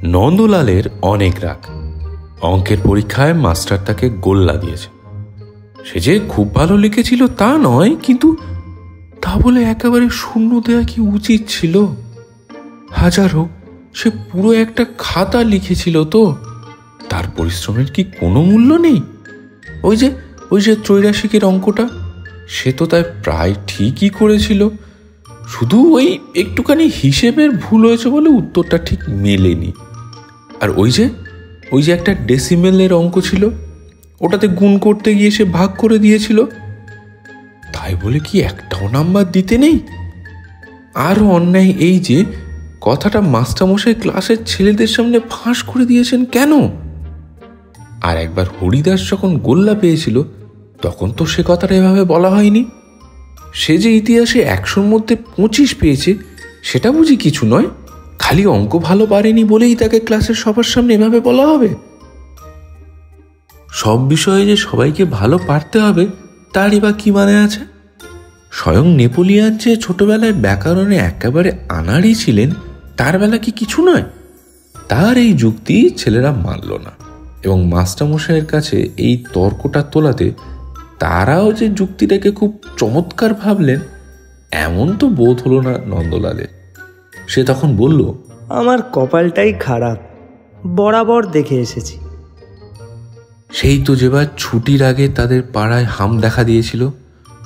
নন্দলালের অনেক রাগ। অঙ্কের পরীক্ষায় মাস্টার তাকে গোল্লা দিয়েছে। সে যে খুব ভালো লিখেছিল তা নয়, কিন্তু তা বলে একেবারে শূন্য দেয়া কি উচিত ছিল? হাজার হোক, সে পুরো একটা খাতা লিখেছিল, তো তার পরিশ্রমের কি কোনো মূল্য নেই? ওই যে ত্রৈরাশিকের অঙ্কটা, সে তো তাই প্রায় ঠিকই করেছিল, শুধু ওই একটুখানি হিসেবের ভুল হয়েছে বলে উত্তরটা ঠিক মেলেনি। আর ওই যে একটা ডেসিমেলের অঙ্ক ছিল, ওটাতে গুণ করতে গিয়ে সে ভাগ করে দিয়েছিল, তাই বলে কি একটাও নাম্বার দিতে নেই? আরও অন্যায় এই যে কথাটা মাস্টারমশাই ক্লাসের ছেলেদের সামনে ফাঁস করে দিয়েছেন কেন? আর একবার হরিদাস যখন গোল্লা পেয়েছিল, তখন তো সে কথাটা এভাবে বলা হয়নি। সে যে ইতিহাসে 100-র মধ্যে 25 পেয়েছে, সেটা বুঝি কিছু নয়? খালি অঙ্ক ভালো পারেনি বলেই তাকে ক্লাসের সবার সামনে এভাবে বলা হবে? সব বিষয়ে যে সবাইকে ভালো পারতে হবে তারই বা কি মানে আছে? স্বয়ং নেপোলিয়ান যে ছোটবেলায় ব্যাকরণে একেবারে আনাড়ি ছিলেন, তার বেলা কি কিছু নয়? তার এই যুক্তি ছেলেরা মানল না, এবং মাস্টারমশাইয়ের কাছে এই তর্কটা তোলাতে তারাও যে যুক্তিটাকে খুব চমৎকার ভাবলেন, এমন তো বোধ হলো না নন্দলালের। সে তখন বলল, আমার কপালটাই খারাপ, বরাবর দেখে এসেছি। সেই তো যেবার ছুটির আগে তাদের পাড়ায় হাম দেখা দিয়েছিল,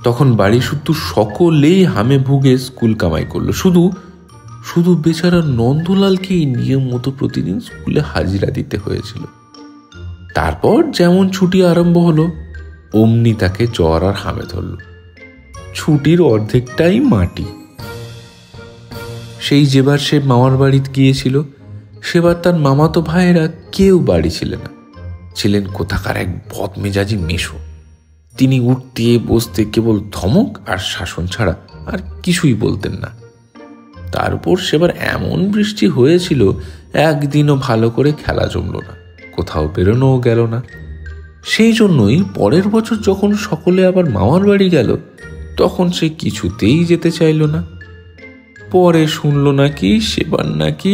তখন বাড়ি শুধু সকলেই হামে ভুগে স্কুল কামাই করলো। শুধু বেচারা নন্দলালকে এই নিয়ম মতো প্রতিদিন স্কুলে হাজিরা দিতে হয়েছিল। তারপর যেমন ছুটি আরম্ভ হলো, অমনি তাকে জ্বর আর হামে ধরল। ছুটির অর্ধেকটাই মাটি। সেই যেবার সে মামার বাড়ি গিয়েছিল, সেবার তার মামাতো ভাইয়েরা কেউ বাড়ি ছিলেন কোথাকার এক বদমেজাজি মেশো। তিনি উঠতে বসতে কেবল ধমক আর শাসন ছাড়া আর কিছুই বলতেন না। তার উপর সেবার এমন বৃষ্টি হয়েছিল, একদিনও ভালো করে খেলা জমল না, কোথাও বেরোনোও গেল না। সেই জন্যই পরের বছর যখন সকলে আবার মামার বাড়ি গেল, তখন সে কিছুতেই যেতে চাইল না। পরে শুনল সেবার নাকি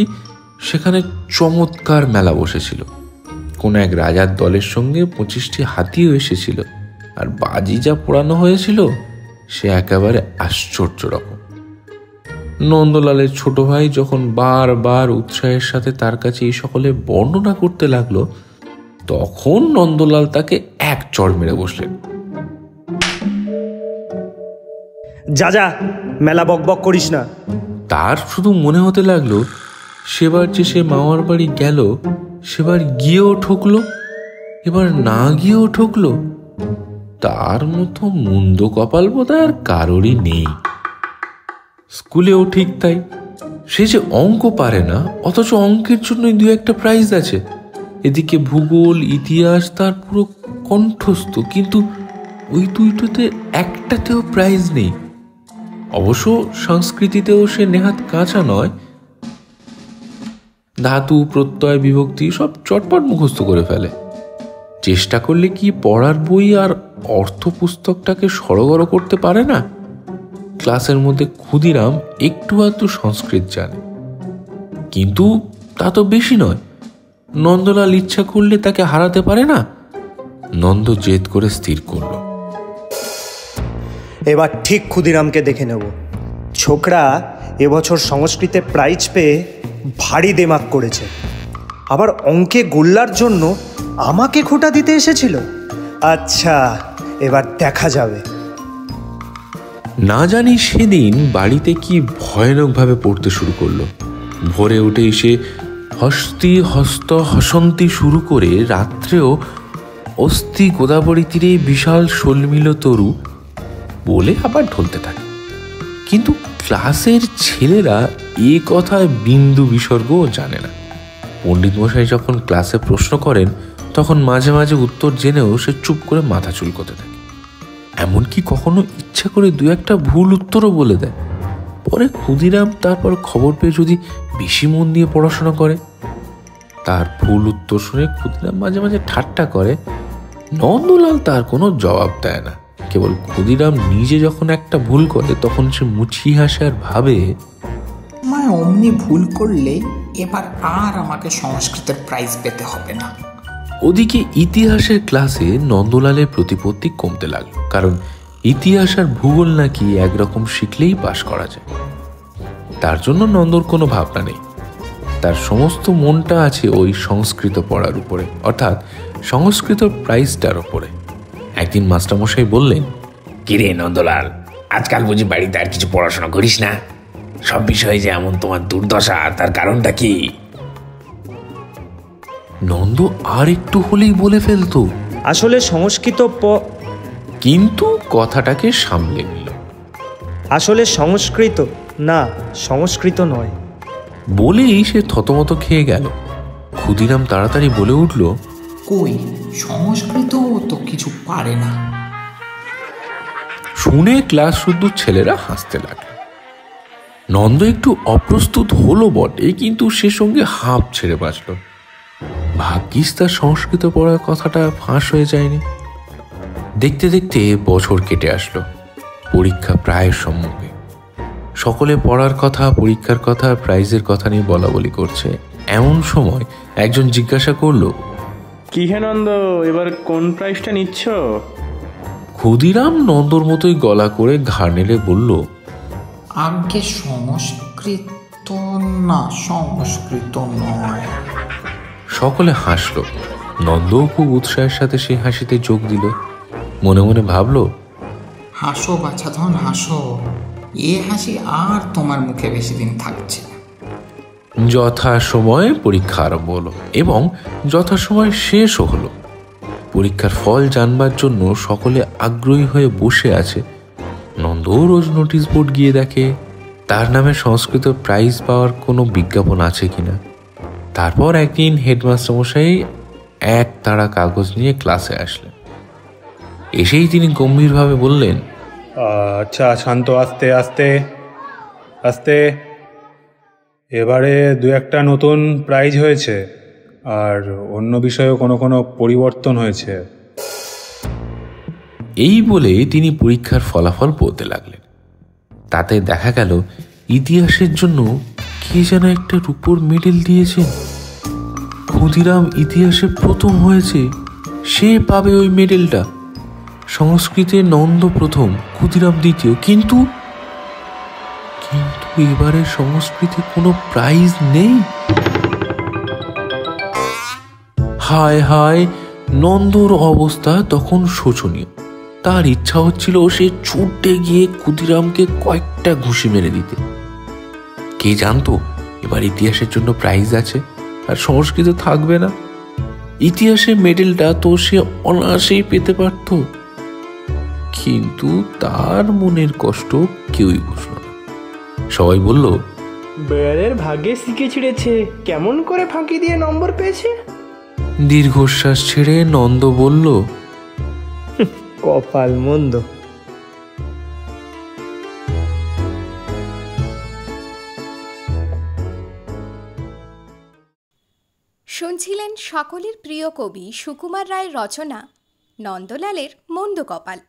সেখানে চমৎকার মেলা বসেছিল। কোন এক রাজার দলের সঙ্গে 25টি হাতিও এসেছিল, আর বাজি যা পোড়ানো হয়েছিল সে একেবারে আশ্চর্য রকম। নন্দলালের ছোট ভাই যখন বারবার উৎসাহের সাথে তার কাছে এই সকলে বর্ণনা করতে লাগলো, তখন নন্দলাল তাকে এক চড় মেরে বসলেন। যা মেলা বকবক করিস না। তার শুধু মনে হতে লাগলো, সেবার যে সে মামার বাড়ি গেল, সেবার গিয়েও ঠকলো, এবার না গিয়েও ঠকলো। তার মতো মন্দ কপাল বোধহয় আর কারোরই নেই। স্কুলেও ঠিক তাই। সে যে অঙ্ক পারে না, অথচ অঙ্কের জন্যই 2-1টা প্রাইজ আছে। এদিকে ভূগোল, ইতিহাস তার পুরো কণ্ঠস্থ, কিন্তু ওই দুইটোতে একটাতেও প্রাইজ নেই। অবশ্য সংস্কৃতিতেও সে নেহাত কাঁচা নয়। ধাতু, প্রত্যয়, বিভক্তি সব চটপট মুখস্থ করে ফেলে। চেষ্টা করলে কি পড়ার বই আর অর্থ পুস্তকটাকে সড়গড় করতে পারে না? ক্লাসের মধ্যে ক্ষুদিরাম একটু আধটু সংস্কৃত জানে, কিন্তু তা তো বেশি নয়। নন্দলাল ইচ্ছা করলে তাকে হারাতে পারে না। নন্দ জেদ করে স্থির করল, এবার ঠিক ক্ষুদিরামকে দেখে নেব। ছোকরা এবছর সংস্কৃতে প্রাইজ পেয়ে ভারী দেমাক করেছে, আবার অঙ্কে গোল্লার জন্য আমাকে খোঁটা দিতে এসেছিল। আচ্ছা, এবার দেখা যাবে। না জানি সেদিন বাড়িতে কি ভয়ানকভাবে পড়তে শুরু করলো। ভোরে উঠে এসে হস্তি হস্ত হসন্তি শুরু করে রাত্রেও অস্থি গোদাবরী তীরে বিশাল শোলমিল তরু বলে আবার ঢলতে থাকে। কিন্তু ক্লাসের ছেলেরা এ কথায় বিন্দু বিসর্গও জানে না। পণ্ডিত মশাই যখন ক্লাসে প্রশ্ন করেন, তখন মাঝে মাঝে উত্তর জেনেও সে চুপ করে মাথা চুলকোতে থাকে। এমনকি কখনো ইচ্ছা করে 2-1টা ভুল উত্তরও বলে দেয়। পরে ক্ষুদিরাম তারপর খবর পেয়ে যদি বেশি মন দিয়ে পড়াশোনা করে, তার ভুল উত্তর শুনে ক্ষুদিরাম মাঝে মাঝে ঠাট্টা করে। নন্দলাল তার কোনো জবাব দেয় না। কেবল ক্ষুদিরাম নিজে যখন একটা ভুল করে, তখন সে মুচকি হাসে আর ভাবে, সময় অমনি ভুল করলে এবার আর আমাকে সংস্কৃতের প্রাইজ পেতে হবে না। ওদিকে ইতিহাসের ক্লাসে নন্দলালের প্রতিপত্তি কমতে লাগলো, কারণ ইতিহাস আর ভূগোল নাকি একরকম শিখলেই পাশ করা যায়। তার জন্য নন্দর কোনো ভাবনা নেই, তার সমস্ত মনটা আছে ওই সংস্কৃত পড়ার উপরে, অর্থাৎ সংস্কৃত প্রাইজটার উপরে। একদিন মাস্টারমশাই বললেন, কিরে নন্দলাল, আজকাল বুঝি বাড়িতে আর কিছু পড়াশোনা করিস না? সব বিষয়ে যে এমন তোমার দুর্দশা, তার কারণটা কি? নন্দ আর একটু হলেই বলে ফেলতো, আসলে সংস্কৃত কিন্তু কথাটাকে সামলে নিল। আসলে সংস্কৃত না, সংস্কৃত নয় বলেই সে থতমত খেয়ে গেল। ক্ষুদিরাম তাড়াতাড়ি বলে উঠল, কই, সংস্কৃত তো কিছু পারে না। শুনে ক্লাস শুদ্ধ ছেলেরা হাসতে লাগলো। নন্দ একটু অপ্রস্তুত হলো বটে, কিন্তু সে সঙ্গে হাঁপ ছেড়ে বাঁচল। ভাগ্যিস তার সংস্কৃত পড়ার কথাটা ফাঁস হয়ে যায়নি। দেখতে দেখতে বছর কেটে আসলো। পরীক্ষা প্রায় সম্মুখে। সকলে পড়ার কথা, পরীক্ষার কথা, প্রাইজের কথা নিয়ে বলা বলি করছে। এমন সময় একজন জিজ্ঞাসা করলো, কি হে নন্দ, এবার কোন প্রাইজটা নিচ্ছ? ক্ষুদিরাম নন্দর মতোই গলা করে ঘাড় নেড়ে বলল, আগে সংস্কৃত না, সংস্কৃত নয়। সকলে হাসল। নন্দও খুব উৎসাহের সাথে সেই হাসিতে যোগ দিল। মনে মনে ভাবল, হাসো বাছাধন হাসো, এ হাসি আর তোমার মুখে বেশি দিন থাকছে না। যথাসময়ে পরীক্ষা আরম্ভ হলো এবং যথাসময়ে শেষও হলো। পরীক্ষার ফল জানবার জন্য সকলে আগ্রহী হয়ে বসে আছে। নন্দও রোজ নোটিশ বোর্ড গিয়ে দেখে তার নামে সংস্কৃত প্রাইজ পাওয়ার কোনো বিজ্ঞাপন আছে কিনা। তারপর একদিন হেডমাস্টার মশাই এক তাড়া কাগজ নিয়ে ক্লাসে আসলেন। এসেই তিনি গম্ভীরভাবে বললেন, আচ্ছা শান্ত, আস্তে আস্তে আস্তে। এবারে দু একটা নতুন প্রাইজ হয়েছে, আর অন্য বিষয়েও কোনো কোনো পরিবর্তন হয়েছে। এই বলে তিনি পরীক্ষার ফলাফল বলতে লাগলেন। তাতে দেখা গেল ইতিহাসের জন্য কে যেন একটা রূপোর মেডেল দিয়েছেন। ক্ষুদিরাম ইতিহাসে প্রথম হয়েছে, সে পাবে ওই মেডেলটা। সংস্কৃতে নন্দ প্রথম, ক্ষুদিরাম দ্বিতীয়। কিন্তু কিন্তু এবারে সংস্কৃতে কোনো প্রাইজ নেই। হায় হায়, নন্দর অবস্থা তখন শোচনীয়। তার ইচ্ছা হচ্ছিল সে ছুটে গিয়ে ক্ষুদিরামকে কয়েকটা ঘুষি মেরে দিতে। কে জানতো এবার ইতিহাসের জন্য প্রাইজ আছে আর সংস্কৃত থাকবে না। ইতিহাসের মেডেলটা তো সে অনায়াসেই পেতে পারত, কিন্তু তার মনের কষ্ট কেউই বুঝল না। সবাই বলল, বেড়ালের ভাগ্যে শিখে ছিঁড়েছে, কেমন করে ফাঁকি দিয়ে নম্বর পেয়েছে। দীর্ঘশ্বাস ছেড়ে নন্দ বলল, কপাল মন্দ। শুনছিলেন সকলের প্রিয় কবি সুকুমার রায়ের রচনা নন্দলালের মন্দ কপাল।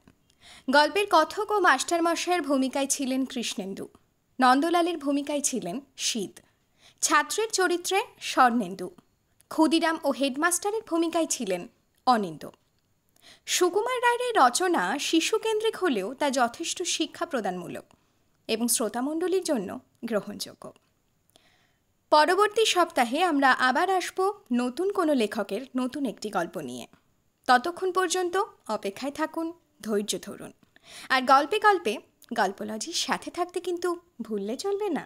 গল্পের কথক ও মাস্টারমশাইয়ের ভূমিকায় ছিলেন কৃষ্ণেন্দু, নন্দলালের ভূমিকায় ছিলেন শীত, ছাত্রের চরিত্রে স্বর্ণেন্দু, ক্ষুদিরাম ও হেডমাস্টারের ভূমিকায় ছিলেন অনিন্দ। সুকুমার রায়ের এই রচনা শিশুকেন্দ্রিক হলেও তা যথেষ্ট শিক্ষা প্রদানমূলক এবং শ্রোতামণ্ডলীর জন্য গ্রহণযোগ্য। পরবর্তী সপ্তাহে আমরা আবার আসব নতুন কোনো লেখকের নতুন একটি গল্প নিয়ে। ততক্ষণ পর্যন্ত অপেক্ষায় থাকুন, ধৈর্য ধরুন, আর গল্পে গল্পে গল্পোলজির সাথে থাকতে কিন্তু ভুললে চলবে না।